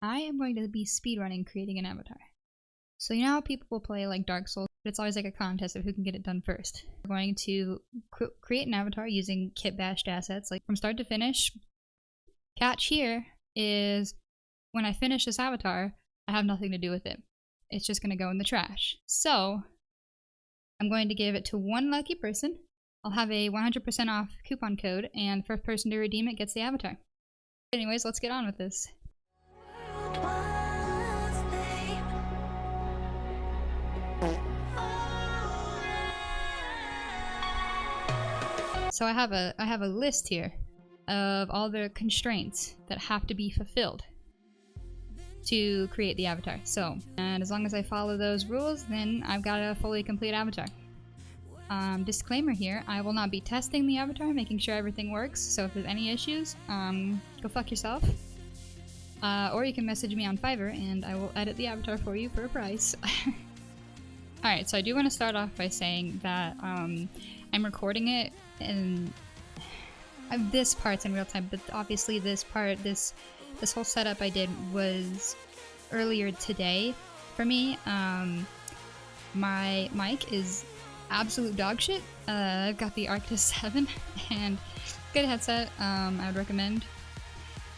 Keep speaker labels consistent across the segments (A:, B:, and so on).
A: I am going to be speedrunning creating an avatar. So you know how people will play like Dark Souls, but it's always like a contest of who can get it done first. We're going to create an avatar using kit bashed assets, like from start to finish. Catch here is when I finish this avatar, I have nothing to do with it. It's just going to go in the trash. So I'm going to give it to one lucky person. I'll have a 100% off coupon code, and the first person to redeem it gets the avatar. Anyways, let's get on with this. So I have a list here of all the constraints that have to be fulfilled to create the avatar. And as long as I follow those rules, then I've got a fully complete avatar. Disclaimer here, I will not be testing the avatar, making sure everything works, so if there's any issues, go fuck yourself. Or you can message me on Fiverr and I will edit the avatar for you for a price. Alright, so I do want to start off by saying that I'm recording it, and this part's in real time, but obviously this whole setup I did was earlier today for me. My mic is absolute dog shit. I've got the Arctis 7 and good headset, I would recommend,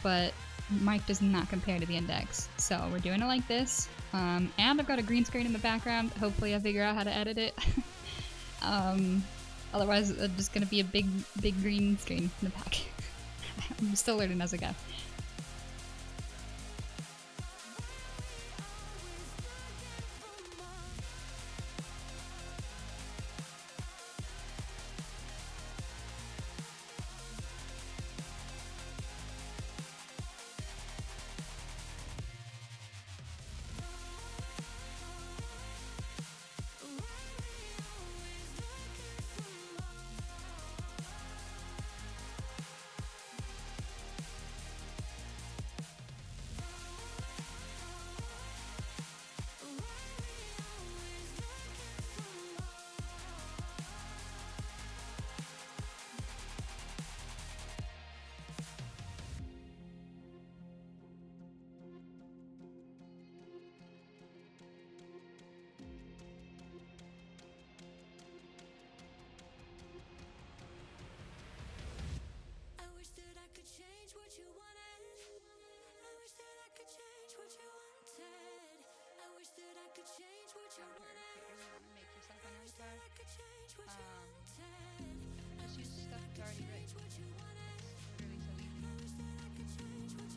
A: but mic does not compare to the Index. So we're doing it like this, and I've got a green screen in the background. Hopefully I figure out how to edit it. Otherwise it's just gonna be a big green screen in the back. I'm still learning as I go.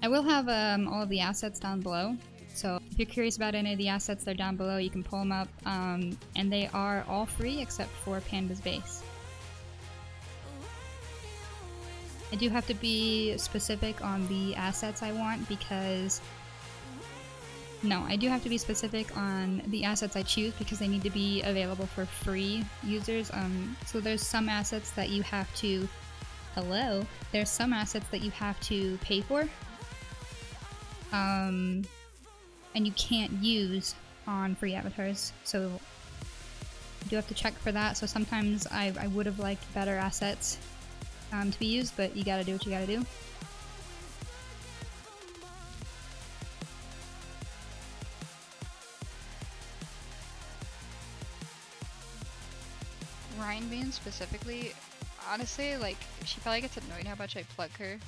A: I will have all of the assets down below, so if you're curious about any of the assets, they're down below, you can pull them up, and they are all free except for Panda's base. I do have to be specific on the assets I want because... No, I do have to be specific on the assets I choose because they need to be available for free users. So there's some assets that you have to... Hello? There's some assets that you have to pay for. And you can't use on free avatars, so you do have to check for that. So sometimes I would have liked better assets to be used, but you gotta do what you gotta do.
B: Ryan Bean specifically, honestly, like, she probably gets annoyed how much I plug her.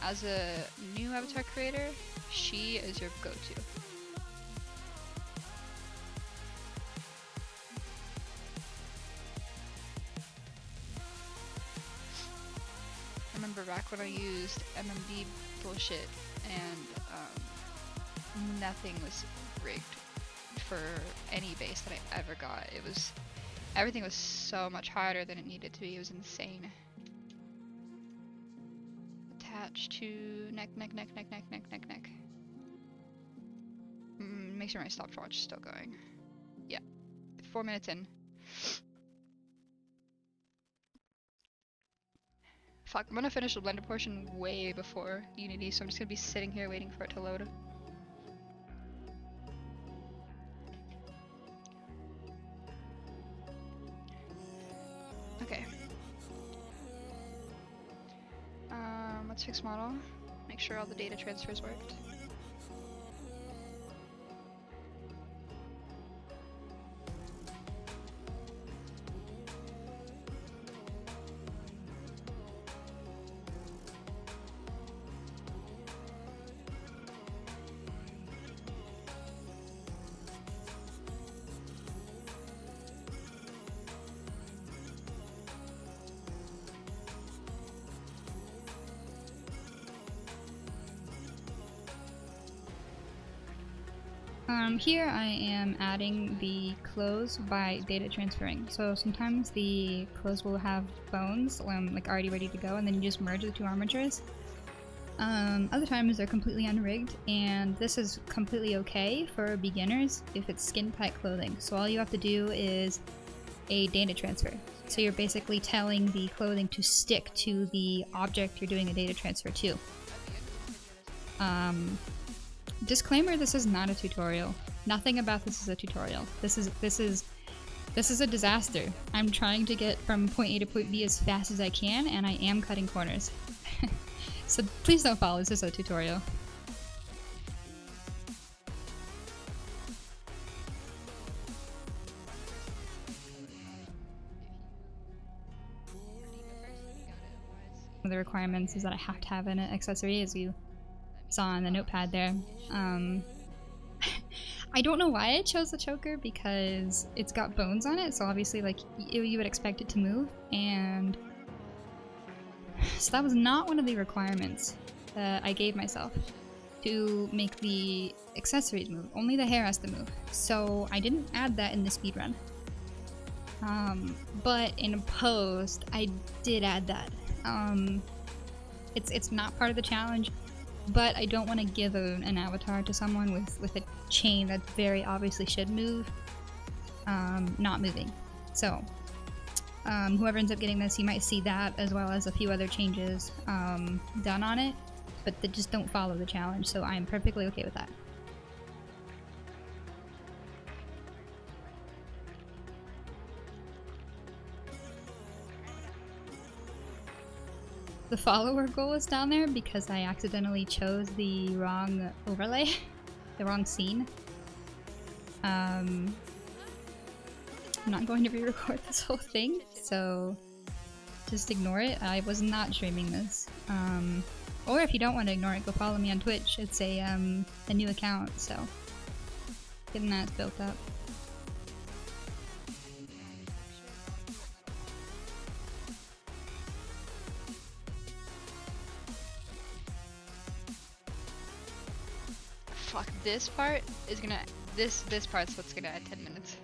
B: As a new avatar creator, she is your go-to. I remember back when I used MMD bullshit and nothing was rigged for any base that I ever got. Everything was so much harder than it needed to be. It was insane. To neck. Make sure my stopwatch is still going. Yeah, 4 minutes in. Fuck, I'm gonna finish the blender portion way before Unity, so I'm just gonna be sitting here waiting for it to load. Okay. Let's fix model. make sure all the data transfers worked.
A: Here I am adding the clothes by data transferring. So sometimes the clothes will have bones, like already ready to go, and then you just merge the two armatures. Other times they're completely unrigged, and this is completely okay for beginners if it's skin tight clothing. So all you have to do is a data transfer. So you're basically telling the clothing to stick to the object you're doing a data transfer to. Disclaimer, this is not a tutorial. Nothing about this is a tutorial. This is a disaster. I'm trying to get from point A to point B as fast as I can, and I am cutting corners. So please don't follow this as a tutorial. One of the requirements is that I have to have an accessory, as you saw on the notepad there. I don't know why I chose the choker, because it's got bones on it, so obviously like you would expect it to move, and so that was not one of the requirements that I gave myself to make the accessories move. Only the hair has to move, so I didn't add that in the speedrun. But in post I did add that. It's not part of the challenge, but I don't want to give an avatar to someone with a chain that very obviously should move, not moving. So whoever ends up getting this, you might see that as well as a few other changes done on it, but that just don't follow the challenge, so I'm perfectly okay with that. The follower goal is down there because I accidentally chose the wrong overlay, the wrong scene. I'm not going to re-record this whole thing, so just ignore it. I was not streaming this. Or if you don't want to ignore it, go follow me on Twitch. It's a new account, so getting that built up.
B: Fuck, this part is gonna, this part's what's gonna add 10 minutes.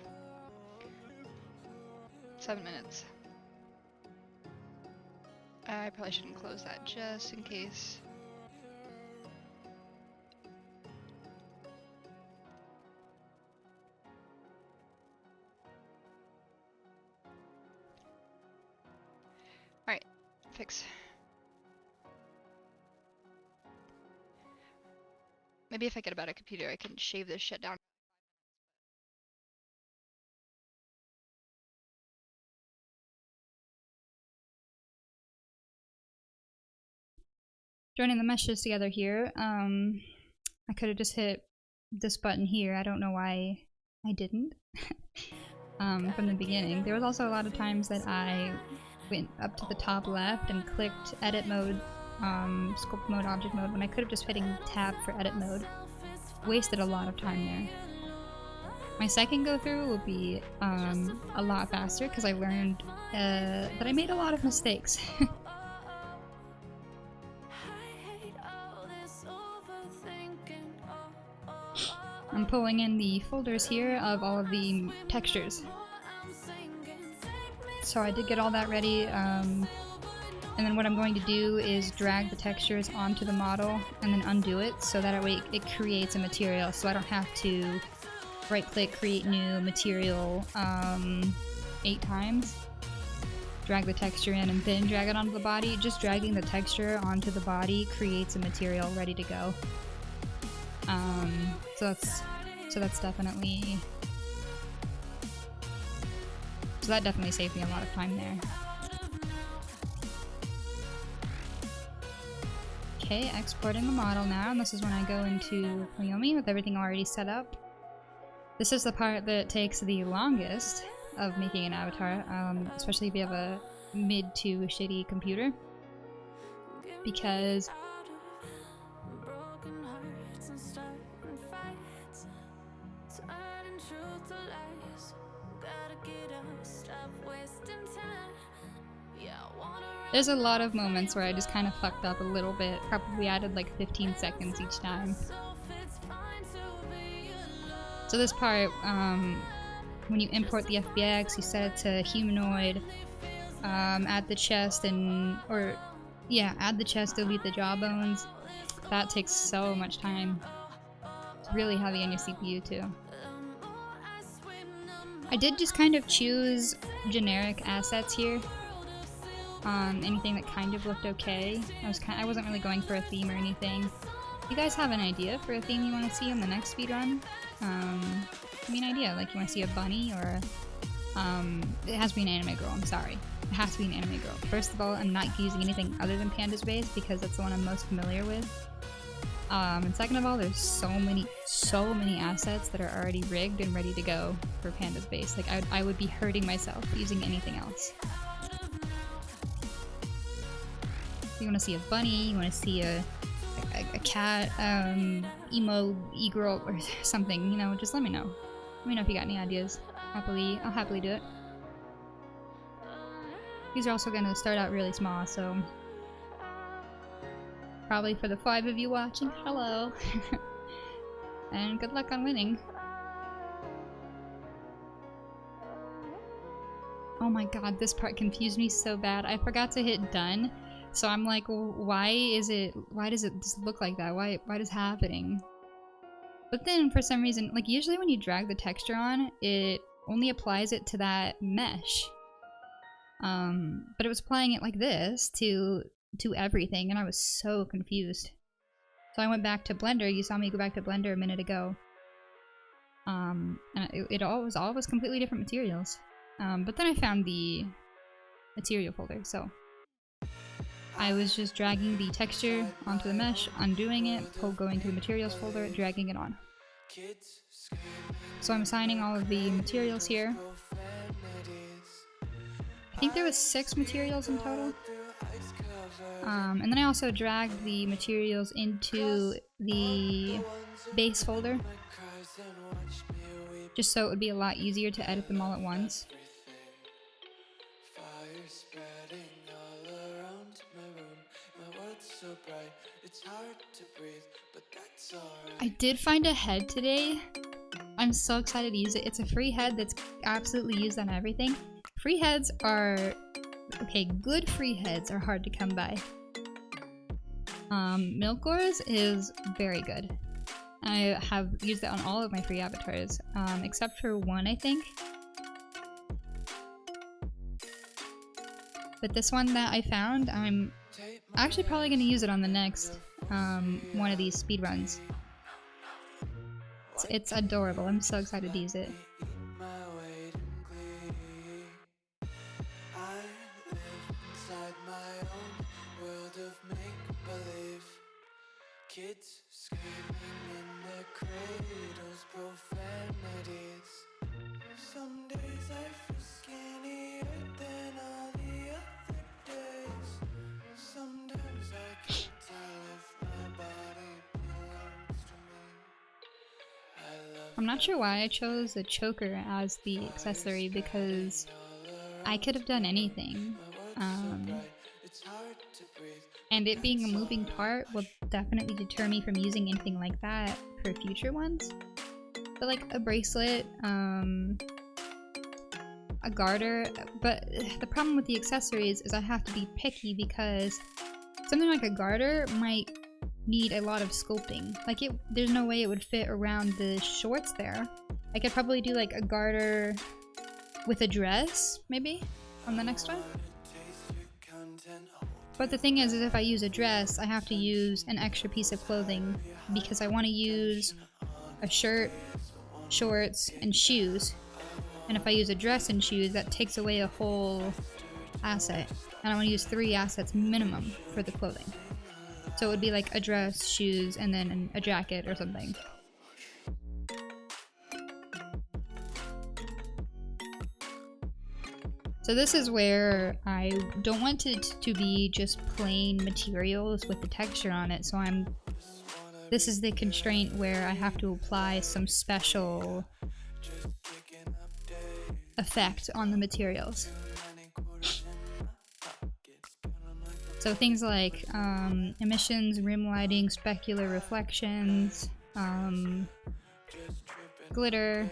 B: 7 minutes. I probably shouldn't close that just in case. Alright, fix. Maybe if I get a better computer, I can shave this shit down.
A: Joining the meshes together here, I could have just hit this button here. I don't know why I didn't from the beginning. There was also a lot of times that I went up to the top left and clicked edit mode, sculpt mode, object mode, when I could have just hitting tab for edit mode. Wasted a lot of time there. My second go through will be a lot faster because I learned that I made a lot of mistakes. I'm pulling in the folders here of all of the textures. So I did get all that ready, and then what I'm going to do is drag the textures onto the model and then undo it so that way it creates a material, so I don't have to right click, create new material 8 times. Drag the texture in and then drag it onto the body. Just dragging the texture onto the body creates a material ready to go. So that's definitely, so that definitely saved me a lot of time there. Okay, exporting the model now, and this is when I go into Wyoming with everything already set up. This is the part that takes the longest of making an avatar, especially if you have a mid to shitty computer, because there's a lot of moments where I just kind of fucked up a little bit, probably added like 15 seconds each time. So this part, when you import the FBX, you set it to humanoid, add the chest add the chest, delete the jawbones. That takes so much time. It's really heavy on your CPU too. I did just kind of choose generic assets here. Anything that kind of looked okay. I wasn't really going for a theme or anything. If you guys have an idea for a theme you want to see in the next speedrun, give me an idea. Like, you want to see a bunny or it has to be an anime girl, I'm sorry. It has to be an anime girl. First of all, I'm not using anything other than Panda's base because that's the one I'm most familiar with. And second of all, there's so many assets that are already rigged and ready to go for Panda's base. Like, I would be hurting myself using anything else. You want to see a bunny, you want to see a cat, emo, e-girl, or something, you know, just let me know. Let me know if you got any ideas. I'll happily do it. These are also going to start out really small, so probably for the 5 of you watching, hello! And good luck on winning. Oh my god, this part confused me so bad. I forgot to hit done. So I'm like, well, why does it just look like that? Why is it happening? But then for some reason, like usually when you drag the texture on, it only applies it to that mesh. But it was applying it like this to everything, and I was so confused. So I went back to Blender. You saw me go back to Blender a minute ago. And it all was completely different materials. But then I found the material folder, so I was just dragging the texture onto the mesh, undoing it, going to the materials folder, dragging it on. So I'm assigning all of the materials here. I think there was 6 materials in total. And then I also dragged the materials into the base folder, just so it would be a lot easier to edit them all at once. I did find a head today. I'm so excited to use it. It's a free head that's absolutely used on everything. Free heads are... okay, good free heads are hard to come by. Milkors is very good. I have used it on all of my free avatars, except for one, I think. But this one that I found, I'm actually probably going to use it on the next one of these speedruns. It's adorable. I'm so excited to use it.
C: Kids screaming in their cradles, profanities. Some days I feel skinnier than all the other days. Sometimes I can't tell if my body belongs to me.
A: I'm not sure why I chose the choker as the accessory, because I could have done anything. And it being a moving part will definitely deter me from using anything like that for future ones. But like a bracelet, a garter, but the problem with the accessories is I have to be picky because something like a garter might need a lot of sculpting. Like there's no way it would fit around the shorts there. I could probably do like a garter with a dress, maybe, on the next one. But the thing is if I use a dress, I have to use an extra piece of clothing because I want to use a shirt, shorts, and shoes. And if I use a dress and shoes, that takes away a whole asset. And I want to use 3 assets minimum for the clothing. So it would be like a dress, shoes, and then a jacket or something. So this is where I don't want it to be just plain materials with the texture on it, so this is the constraint where I have to apply some special effect on the materials. So things like emissions, rim lighting, specular reflections, glitter.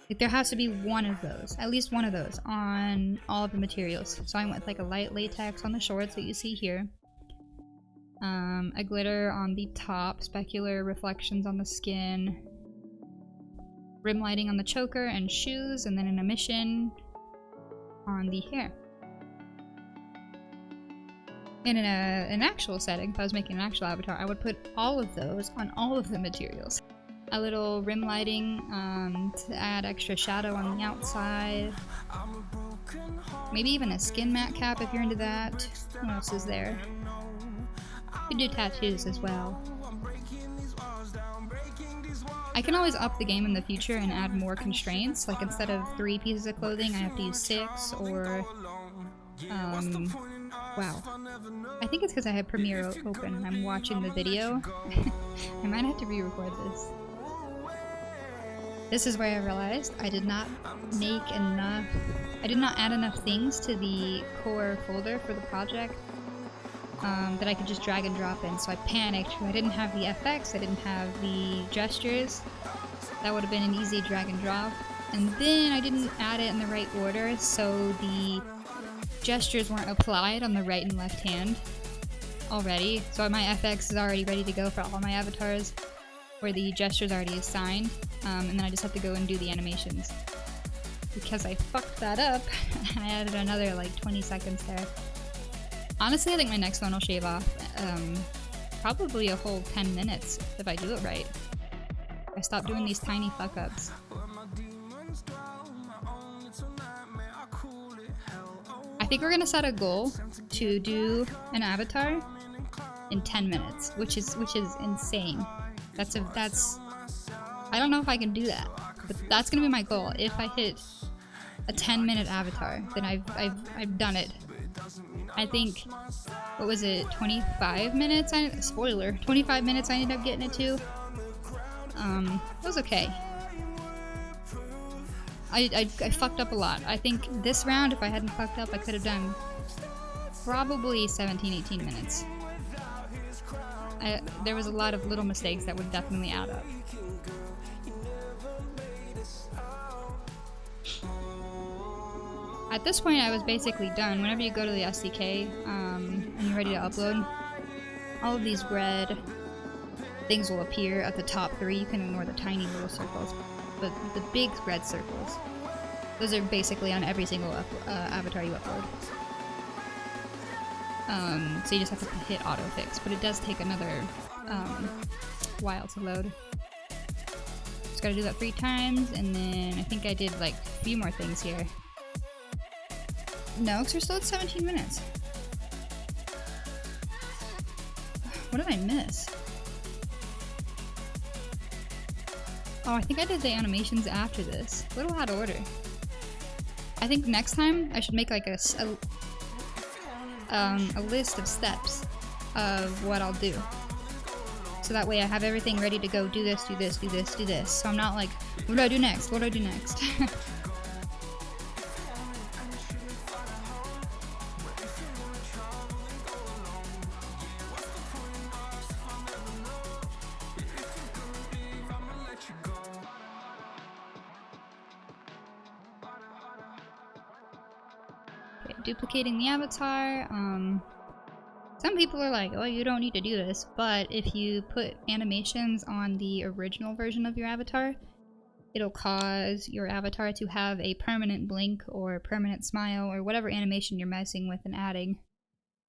A: Like, there has to be one of those, at least one of those, on all of the materials. So I went with like a light latex on the shorts that you see here. A glitter on the top, specular reflections on the skin, rim lighting on the choker and shoes, and then an emission on the hair. And in an actual setting, if I was making an actual avatar, I would put all of those on all of the materials. A little rim lighting to add extra shadow on the outside. Maybe even a skin matte cap if you're into that. What else is there? You could do tattoos as well. I can always up the game in the future and add more constraints. Like instead of 3 pieces of clothing, I have to use 6 or... wow. I think it's because I have Premiere open and I'm watching the video. I might have to re-record this. This is where I realized I did not add enough things to the core folder for the project that I could just drag and drop in, so I panicked because I didn't have the FX, I didn't have the gestures. That would have been an easy drag and drop. And then I didn't add it in the right order, so the gestures weren't applied on the right and left hand already. So my FX is already ready to go for all my avatars, where the gestures already assigned, and then I just have to go and do the animations. Because I fucked that up, I added another like 20 seconds there. Honestly, I think my next one will shave off probably a whole 10 minutes if I do it right. I stopped doing these tiny fuck-ups. I think we're gonna set a goal to do an avatar in 10 minutes, which is insane. That's I don't know if I can do that, but that's gonna be my goal. If I hit a 10-minute avatar, then I've done it. I think, what was it, 25 minutes? Spoiler, 25 minutes I ended up getting it to. It was okay. I fucked up a lot. I think this round, if I hadn't fucked up, I could have done probably 17-18 minutes. There was a lot of little mistakes that would definitely add up. At this point, I was basically done. Whenever you go to the SDK and you're ready to upload, all of these red things will appear at the top 3. You can ignore the tiny little circles, but the big red circles, those are basically on every single avatar you upload. So you just have to hit autofix, but it does take another while to load. Just gotta do that 3 times, and then I think I did like a few more things here. No, because we're still at 17 minutes. What did I miss? Oh, I think I did the animations after this. A little out of order. I think next time I should make like a list of steps of what I'll do. So that way I have everything ready to go. Do this, do this, do this, do this. So I'm not like, what do I do next? What do I do next? Duplicating the avatar. Some people are like, oh, you don't need to do this, but if you put animations on the original version of your avatar, it'll cause your avatar to have a permanent blink or permanent smile or whatever animation you're messing with and adding.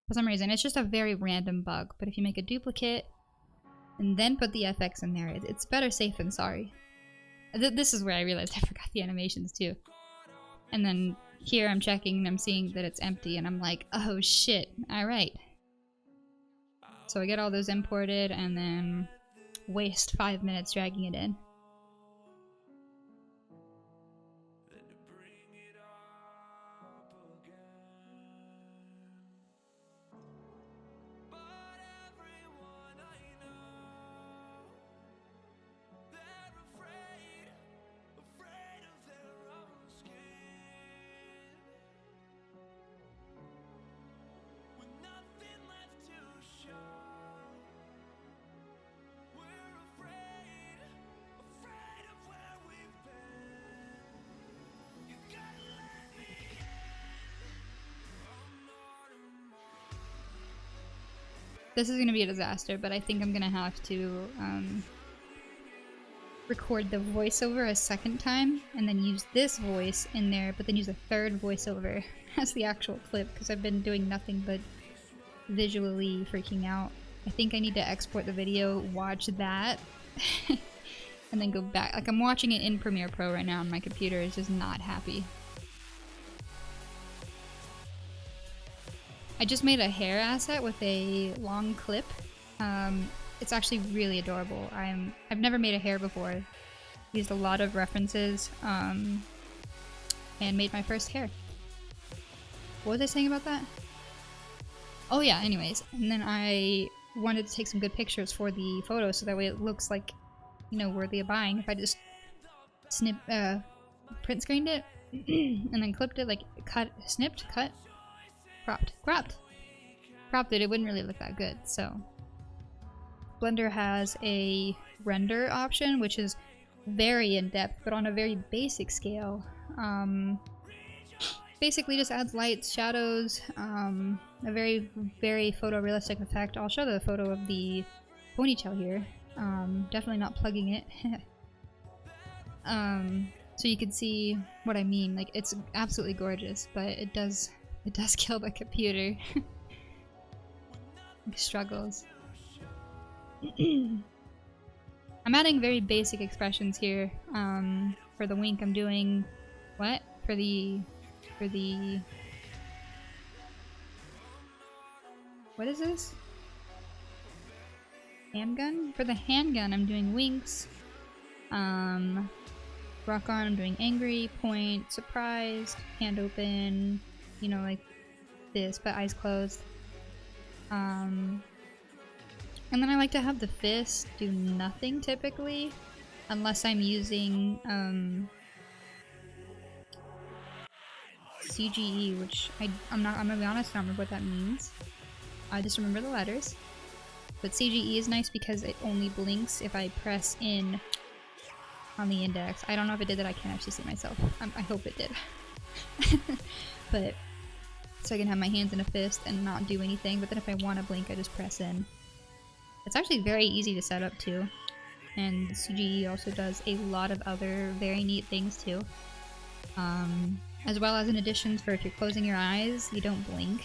A: For some reason, it's just a very random bug, but if you make a duplicate and then put the FX in there, it's better safe than sorry. This is where I realized I forgot the animations too. And then here I'm checking and I'm seeing that it's empty and I'm like, oh shit, alright. So I get all those imported and then waste 5 minutes dragging it in. This is going to be a disaster, but I think I'm going to have to record the voiceover a second time and then use this voice in there, but then use a third voiceover as the actual clip because I've been doing nothing but visually freaking out. I think I need to export the video, watch that, and then go back. Like, I'm watching it in Premiere Pro right now and my computer is just not happy. I just made a hair asset with a long clip. It's actually really adorable. I've never made a hair before. Used a lot of references and made my first hair. What was I saying about that? Oh yeah, anyways. And then I wanted to take some good pictures for the photo so that way it looks like, you know, worthy of buying. If I just print screened it and then clipped it, like snipped, cut, cropped it wouldn't really look that good. So Blender has a render option which is very in-depth but on a very basic scale. Basically just adds lights, shadows, a very photorealistic effect. I'll show the photo of the ponytail here. Definitely not plugging it. So you can see what I mean. Like, it's absolutely gorgeous, but it does kill the computer. It struggles. I'm adding very basic expressions here. For the wink I'm doing what? For the what is this? Handgun? For the handgun I'm doing winks. Rock on, I'm doing angry, point, surprised, hand open, you know, like this, but eyes closed. And then I like to have the fist do nothing typically, unless I'm using CGE, which I'm gonna be honest, I don't remember what that means. I just remember the letters. But CGE is nice because it only blinks if I press in on the index. I don't know if it did that, I can't actually see myself. I hope it did. But so I can have my hands in a fist and not do anything, but then if I want to blink I just press in. It's actually very easy to set up too, and CGE also does a lot of other very neat things too. As well as in additions for if you're closing your eyes, you don't blink.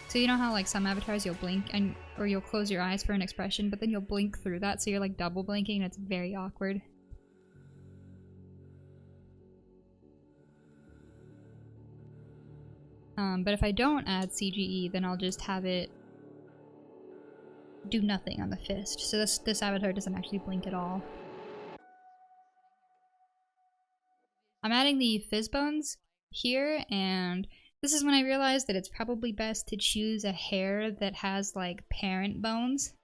A: So you know how like some avatars you'll blink or you'll close your eyes for an expression, but then you'll blink through that, so you're like double blinking and it's very awkward. But if I don't add CGE, then I'll just have it do nothing on the fist. So this avatar doesn't actually blink at all. I'm adding the fizz bones here, and this is when I realized that it's probably best to choose a hair that has like parent bones.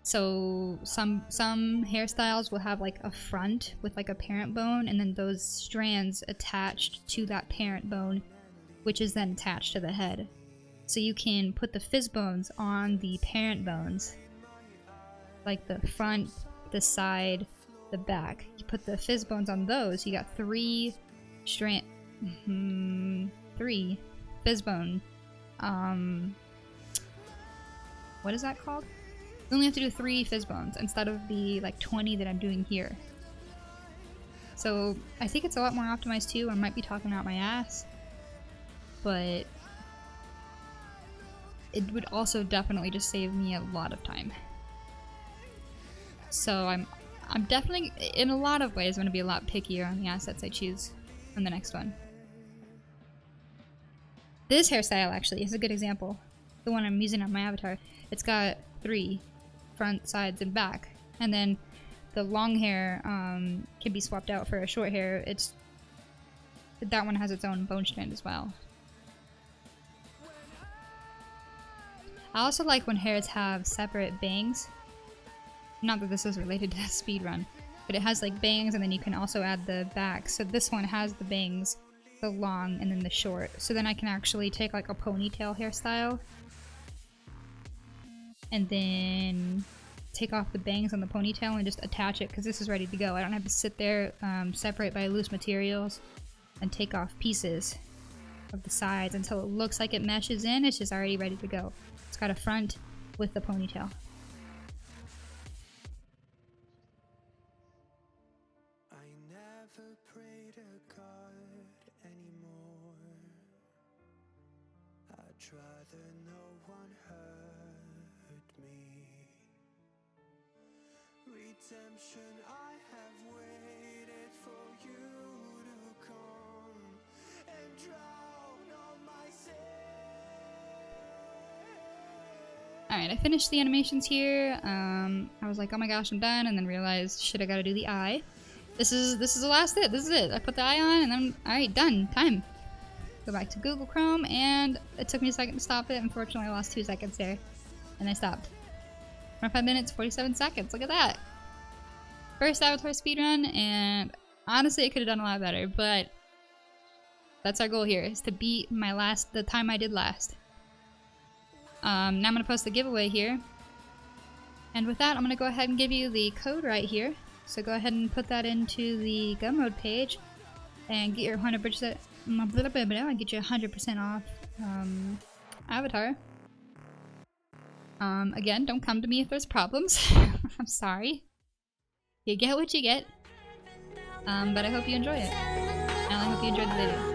A: So some hairstyles will have like a front with like a parent bone, and then those strands attached to that parent bone, which is then attached to the head. So you can put the fizz bones on the parent bones, like the front, the side, the back. You put the fizz bones on those, you got three fizz bone. What is that called? You only have to do 3 fizz bones instead of the like 20 that I'm doing here. So I think it's a lot more optimized too. I might be talking out my ass, but it would also definitely just save me a lot of time. So I'm definitely, in a lot of ways, going to be a lot pickier on the assets I choose on the next one. This hairstyle actually is a good example. the one I'm using on my avatar, it's got 3 front, sides, and back. And then the long hair can be swapped out for a short hair. That one has its own bone strand as well. I also like when hairs have separate bangs. Not that this is related to speedrun, but it has like bangs and then you can also add the back. So this one has the bangs, the long, and then the short. So then I can actually take like a ponytail hairstyle and then take off the bangs on the ponytail and just attach it because this is ready to go. I don't have to sit there, separate by loose materials, and take off pieces of the sides until it looks like it meshes in. It's just already ready to go. It's got a front with the ponytail.
C: I never pray to God anymore. I'd rather no one hurt me. Redemption, I have waited for you to come and drown all my sins.
A: Alright, I finished the animations here. I was like, oh my gosh, I'm done, and then realized, shit, I gotta do the eye. This is the last bit. This is it. I put the eye on, and then, alright, done. Time. Go back to Google Chrome, and it took me a second to stop it. Unfortunately, I lost 2 seconds there, and I stopped. 25 minutes, 47 seconds. Look at that. First avatar speedrun, and honestly, I could have done a lot better, but that's our goal here, is to beat the time I did last. Now I'm going to post the giveaway here. And with that, I'm going to go ahead and give you the code right here. So go ahead and put that into the Gumroad page and get your 100% off avatar. Again, don't come to me if there's problems. I'm sorry. You get what you get. But I hope you enjoy it. And I hope you enjoyed the video.